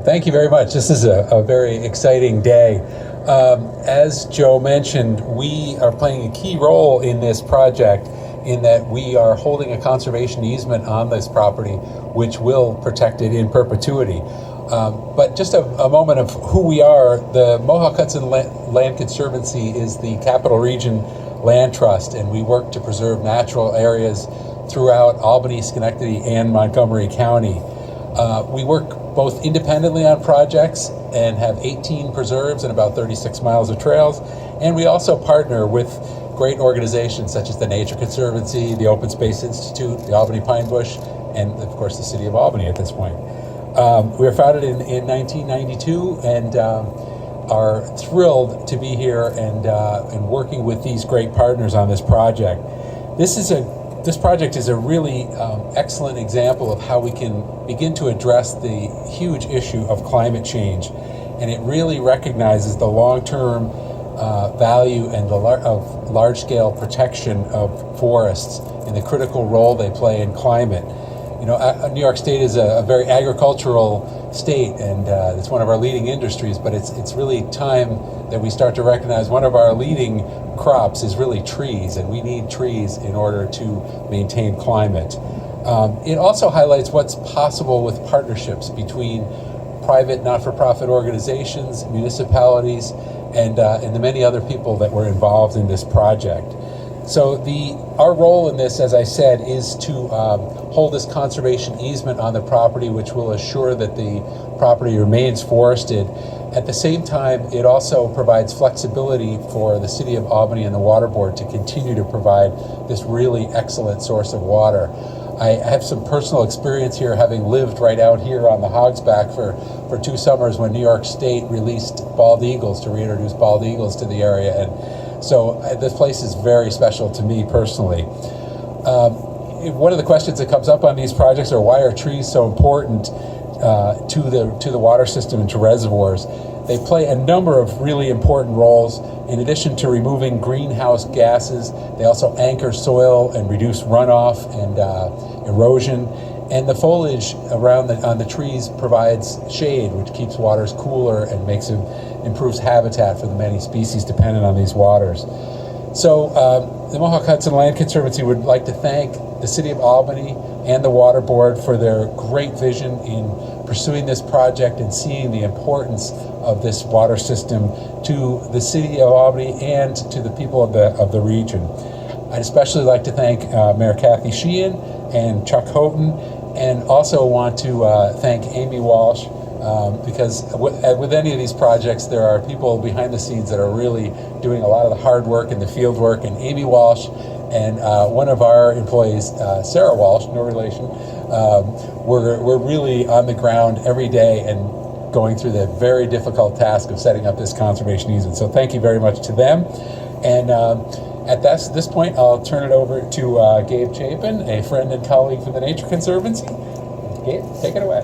Thank you very much. This is a very exciting day. As Joe mentioned, we are playing a key role in this project in that we are holding a conservation easement on this property, which will protect it in perpetuity. But just a moment of who we are. The Mohawk Hudson Land Conservancy is the Capital Region Land Trust, and we work to preserve natural areas throughout Albany, Schenectady, and Montgomery County. We work both independently on projects and have 18 preserves and about 36 miles of trails. And we also partner with great organizations such as the Nature Conservancy, the Open Space Institute, the Albany Pine Bush, and of course the City of Albany at this point. We were founded in 1992 and are thrilled to be here and working with these great partners on this project. This project is a really excellent example of how we can begin to address the huge issue of climate change. And it really recognizes the long-term value and of large-scale protection of forests and the critical role they play in climate. You know, New York State is a very agricultural state, and it's one of our leading industries, but it's really time that we start to recognize one of our leading crops is really trees, and we need trees in order to maintain climate. It also highlights what's possible with partnerships between private not-for-profit organizations, municipalities, and the many other people that were involved in this project. So our role in this, as I said, is to hold this conservation easement on the property, which will assure that the property remains forested. At the same time, it also provides flexibility for the City of Albany and the Water Board to continue to provide this really excellent source of water. I have some personal experience here, having lived right out here on the Hog's Back for 2 summers when New York State released bald eagles, to reintroduce bald eagles to the area. And so this place is very special to me personally. One of the questions that comes up on these projects are, why are trees so important to the water system and to reservoirs? They play a number of really important roles. In addition to removing greenhouse gases, they also anchor soil and reduce runoff and erosion. And the foliage on the trees provides shade, which keeps waters cooler and improves habitat for the many species dependent on these waters. So the Mohawk Hudson Land Conservancy would like to thank the City of Albany and the Water Board for their great vision in pursuing this project and seeing the importance of this water system to the City of Albany and to the people of the region. I'd especially like to thank Mayor Kathy Sheehan and Chuck Houghton, and also want to thank Amy Walsh, because with any of these projects, there are people behind the scenes that are really doing a lot of the hard work and the field work. And Amy Walsh and one of our employees, Sarah Walsh, no relation, we're really on the ground every day and going through the very difficult task of setting up this conservation easement. So thank you very much to them. And at this point, I'll turn it over to Gabe Chapin, a friend and colleague from the Nature Conservancy. Gabe, take it away.